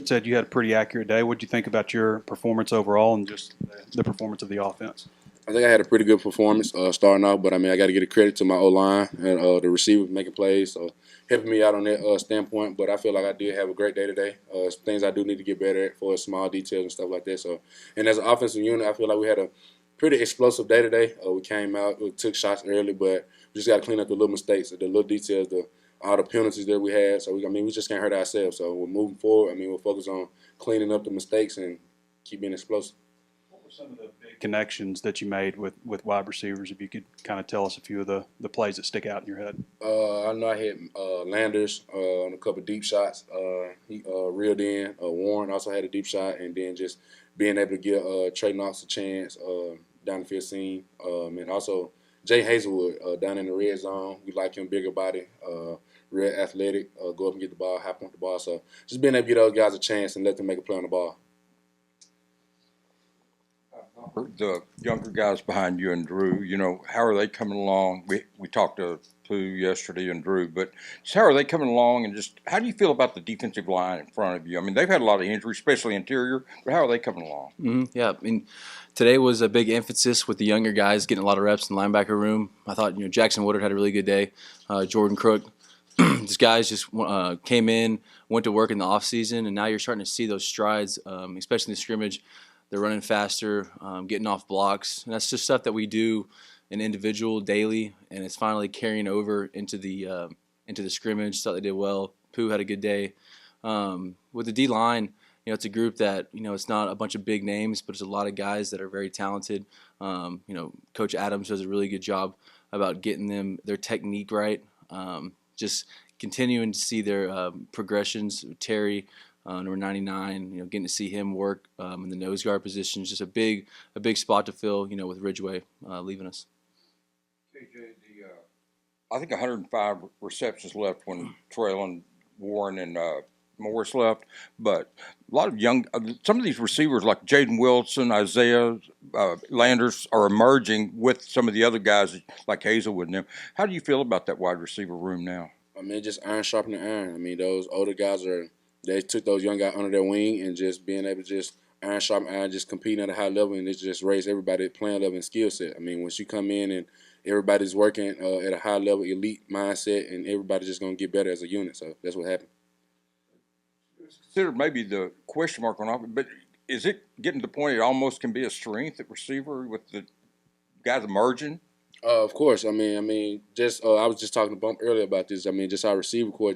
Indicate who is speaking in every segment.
Speaker 1: Said you had a pretty accurate day. What do you think about your performance overall and just the performance of the offense?
Speaker 2: I think I had a pretty good performance starting off, but I mean I got to give a credit to my O line and the receivers making plays, so helping me out on that standpoint. But I feel like I did have a great day today. Things I do need to get better at for small details and stuff like that. So, and as an offensive unit, I feel like we had a pretty explosive day today. We came out, we took shots early, but we just got to clean up the little mistakes, the little details, all the penalties that we had. So we just can't hurt ourselves. So we're moving forward. I mean, we'll focus on cleaning up the mistakes and keep being explosive.
Speaker 1: What were some of the big connections that you made with wide receivers? If you could kind of tell us a few of the plays that stick out in your head.
Speaker 2: I know I hit Landers on a couple deep shots. He reeled in. Warren also had a deep shot, and then just being able to give Trey Knox a chance down the field seam, and also Jay Hazelwood down in the red zone. We like him, bigger body, real athletic. Go up and get the ball, hop on the ball. So just being able to give those guys a chance and let them make a play on the ball.
Speaker 3: The younger guys behind you and Drew, how are they coming along? We talked to yesterday and Drew, but just how are they coming along, and just how do you feel about the defensive line in front of you? I mean, they've had a lot of injuries, especially interior, but how are they coming along?
Speaker 4: Yeah, I mean, today was a big emphasis with the younger guys getting a lot of reps in the linebacker room. I thought, Jackson Woodard had a really good day. Jordan Crook. These guys just came in, went to work in the offseason, and now you're starting to see those strides, especially in the scrimmage. They're running faster, getting off blocks, and that's just stuff that we do an individual daily, and it's finally carrying over into the scrimmage. Thought they did well. Pooh had a good day. With the D line, it's a group that it's not a bunch of big names, but it's a lot of guys that are very talented. Coach Adams does a really good job about getting their technique right. Just continuing to see their progressions. Terry, number 99, getting to see him work in the nose guard position is just a big spot to fill. With Ridgeway leaving us.
Speaker 3: KJ, I think 105 receptions left when Traylon, Warren, and Morris left, but a lot of some of these receivers like Jaden Wilson, Isaiah, Landers are emerging with some of the other guys like Hazelwood and them. How do you feel about that wide receiver room now?
Speaker 2: I mean, just iron sharpening iron. I mean, those older guys they took those young guys under their wing and just being able to just iron sharpen iron, just competing at a high level, and it just raised everybody playing level and skill set. I mean, once you come in and everybody's working at a high level, elite mindset, and everybody's just going to get better as a unit. So that's what happened.
Speaker 3: It's considered maybe the question mark on offense, but is it getting to the point it almost can be a strength at receiver with the guys emerging?
Speaker 2: Of course. I mean, just I was just talking to Bump earlier about this. I mean, just our receiver core,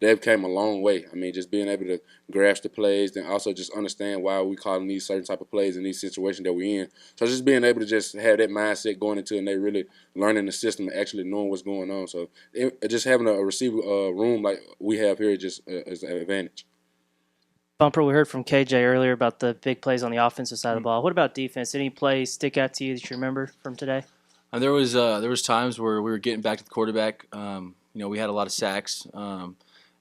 Speaker 2: they've came a long way. I mean, just being able to grasp the plays, and also just understand why we calling these certain type of plays in these situations that we're in. So just being able to just have that mindset going into it, and they really learning the system and actually knowing what's going on. So just having a receiver room like we have here just is an advantage.
Speaker 5: Bumper, we heard from KJ earlier about the big plays on the offensive side of the ball. What about defense? Any plays stick out to you that you remember from today?
Speaker 4: There was times where we were getting back to the quarterback. We had a lot of sacks, and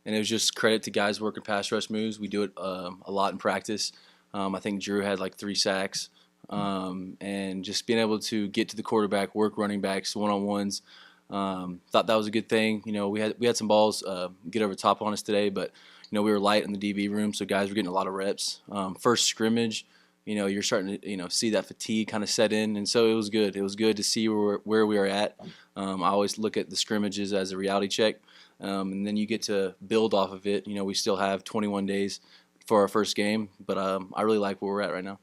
Speaker 4: it was just credit to guys working pass rush moves. We do it a lot in practice. I think Drew had like 3 sacks, and just being able to get to the quarterback, work running backs, one-on-ones. Thought that was a good thing. We had some balls get over top on us today, but we were light in the DB room, so guys were getting a lot of reps. First scrimmage. You're starting to, see that fatigue kind of set in. And so it was good. It was good to see where we are at. I always look at the scrimmages as a reality check. And then you get to build off of it. We still have 21 days for our first game. But I really like where we're at right now.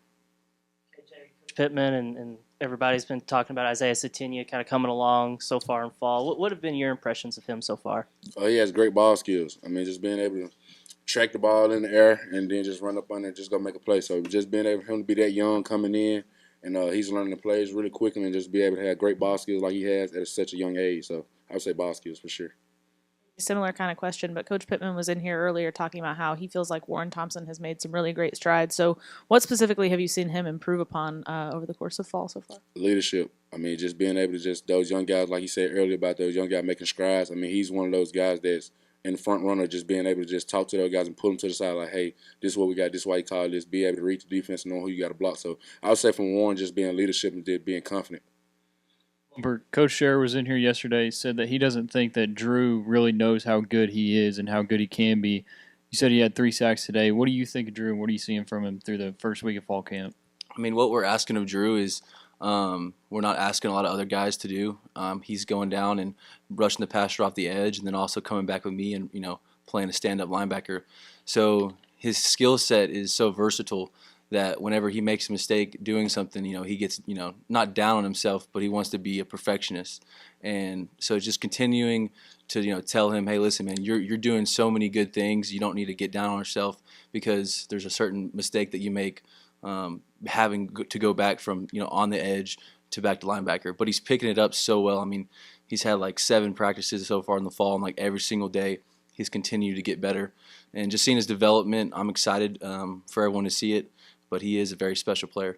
Speaker 5: Coach Pittman and everybody's been talking about Isaiah Sategna kind of coming along so far in fall. What have been your impressions of him so far?
Speaker 2: He has great ball skills. I mean, just being able to track the ball in the air and then just run up on it and just go make a play. So just being able for him to be that young coming in, and he's learning the plays really quickly and just be able to have great ball skills like he has at such a young age. So I would say ball skills for sure.
Speaker 6: Similar kind of question, but Coach Pittman was in here earlier talking about how he feels like Warren Thompson has made some really great strides. So what specifically have you seen him improve upon over the course of fall so far?
Speaker 2: Leadership. I mean, just being able to those young guys, like you said earlier about those young guys making strides. I mean, he's one of those guys that's in the front runner, just being able to just talk to those guys and pull them to the side like, hey, this is what we got, this is why you call this, be able to read the defense and know who you got to block. So I would say from Warren just being leadership and being confident.
Speaker 7: Coach Scher was in here yesterday, said that he doesn't think that Drew really knows how good he is and how good he can be. You said he had 3 sacks today. What do you think of Drew, and what are you seeing from him through the first week of fall camp?
Speaker 4: I mean, what we're asking of Drew is we're not asking a lot of other guys to do. He's going down and rushing the passer off the edge, and then also coming back with me and playing a stand-up linebacker. So his skill set is so versatile that whenever he makes a mistake doing something, he gets not down on himself, but he wants to be a perfectionist. And so just continuing to tell him, hey, listen, man, you're doing so many good things. You don't need to get down on yourself because there's a certain mistake that you make. Having to go back from on the edge to back to linebacker, but he's picking it up so well. I mean, he's had like 7 practices so far in the fall, and like every single day he's continued to get better. And just seeing his development, I'm excited for everyone to see it. But he is a very special player.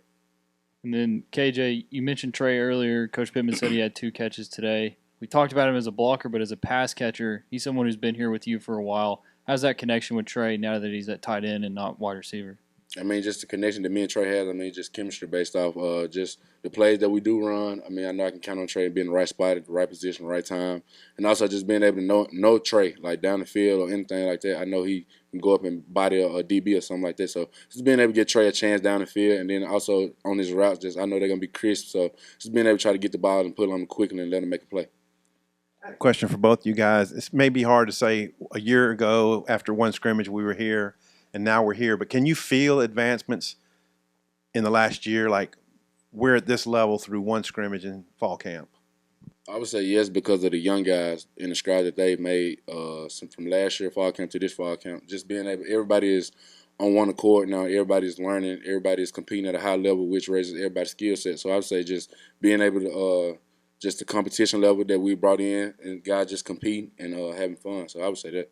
Speaker 7: And then KJ, you mentioned Trey earlier. Coach Pittman said he had 2 catches today. We talked about him as a blocker, but as a pass catcher, he's someone who's been here with you for a while. How's that connection with Trey now that he's at tight end and not wide receiver?
Speaker 2: I mean, just the connection that me and Trey has. I mean, just chemistry based off just the plays that we do run. I mean, I know I can count on Trey being in the right spot at the right position, right time, and also just being able to know Trey like down the field or anything like that. I know he can go up and body a DB or something like that. So just being able to get Trey a chance down the field, and then also on his routes, just I know they're gonna be crisp. So just being able to try to get the ball and put it on him quickly and let him make a play.
Speaker 8: Question for both you guys. It's maybe hard to say a year ago after one scrimmage we were here and now we're here, but can you feel advancements in the last year, like we're at this level through one scrimmage in fall camp?
Speaker 2: I would say yes because of the young guys and the strides that they've made from last year fall camp to this fall camp. Just being able, everybody is on one accord now. Everybody's learning. Everybody's competing at a high level, which raises everybody's skill set. So I would say just being able to just the competition level that we brought in and guys just competing and having fun. So I would say that.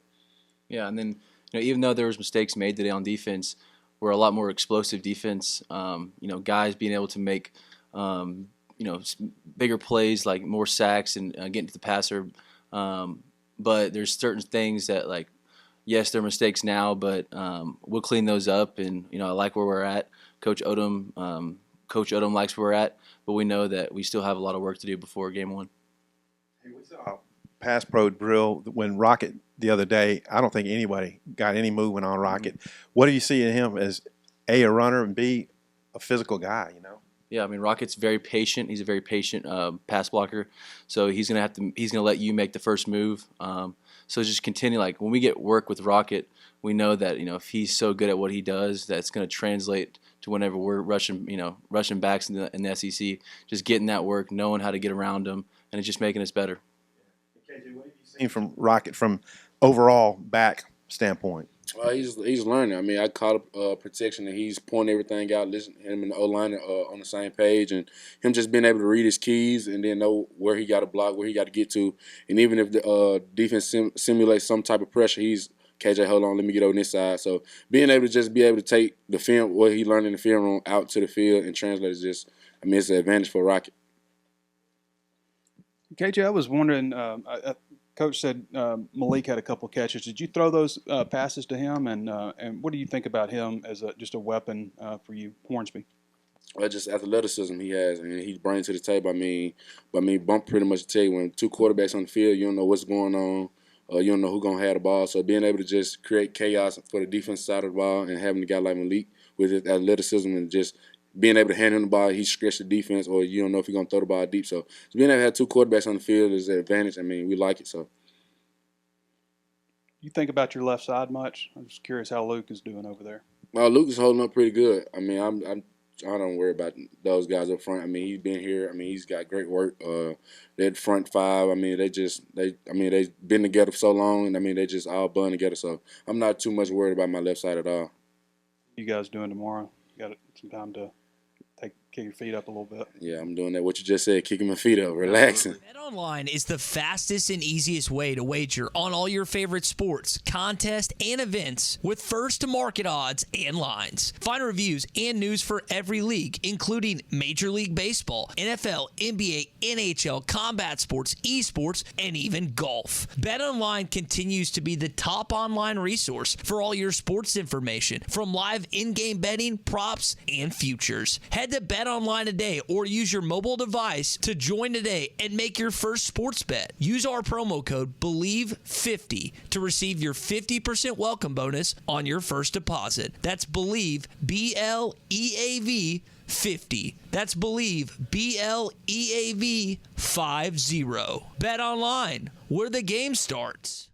Speaker 4: Yeah, and then even though there was mistakes made today on defense, we're a lot more explosive defense. Guys being able to make bigger plays like more sacks and getting to the passer. But there's certain things that yes, they're mistakes now, but we'll clean those up. And I like where we're at. Coach Odom likes where we're at, but we know that we still have a lot of work to do before game 1.
Speaker 8: Hey, we saw pass pro drill when Rocket the other day. I don't think anybody got any movement on Rocket. What do you see in him as A, a runner, and B, a physical guy?
Speaker 4: Yeah, I mean Rocket's very patient. He's a very patient pass blocker, so he's gonna let you make the first move. So just continue. Like when we get work with Rocket, we know that if he's so good at what he does, that's gonna translate to whenever we're rushing backs in the SEC. Just getting that work, knowing how to get around them, and it's just making us better.
Speaker 8: KJ, what have you seen from Rocket from overall back standpoint?
Speaker 2: He's learning. I mean, I caught protection, and he's pointing everything out, listening him and the O-line on the same page, and him just being able to read his keys and then know where he got to block, where he got to get to. And even if the defense simulates some type of pressure, he's, KJ, hold on, let me get over this side. So being able to take the film, what he learned in the film room, out to the field and translate is just, I mean, it's an advantage for Rocket.
Speaker 1: KJ, I was wondering, Coach said Malik had a couple catches. Did you throw those passes to him, and what do you think about him as just a weapon for you, Hornsby?
Speaker 2: Well, just athleticism he has, and he brings to the table. I mean, Bump pretty much tell you when 2 quarterbacks on the field, you don't know what's going on. You don't know who's going to have the ball. So being able to just create chaos for the defense side of the ball and having a guy like Malik with his athleticism and just being able to hand him the ball, he stretched the defense, or you don't know if he's going to throw the ball deep. So being able to have 2 quarterbacks on the field is an advantage. I mean, we like it. So.
Speaker 1: You think about your left side much? I'm just curious how Luke is doing over there.
Speaker 2: Well, Luke is holding up pretty good. I mean, I don't worry about those guys up front. I mean, he's been here. I mean, he's got great work. That front 5, I mean, they've been together for so long, and I mean, they just all bond together. So I'm not too much worried about my left side at all.
Speaker 1: You guys doing tomorrow? You got some time to kick your feet up a little bit.
Speaker 2: Yeah, I'm doing that. What you just said, kicking my feet up, relaxing.
Speaker 9: BetOnline is the fastest and easiest way to wager on all your favorite sports, contests, and events with first-to-market odds and lines. Find reviews and news for every league, including Major League Baseball, NFL, NBA, NHL, combat sports, esports, and even golf. BetOnline continues to be the top online resource for all your sports information, from live in-game betting, props, and futures. Head to BetOnline Bet online today or use your mobile device to join today and make your first sports bet. Use our promo code BELIEVE50 to receive your 50% welcome bonus on your first deposit. That's BELIEVE, BLEAV 50. That's BELIEVE, BLEAV 50. Bet online, where the game starts.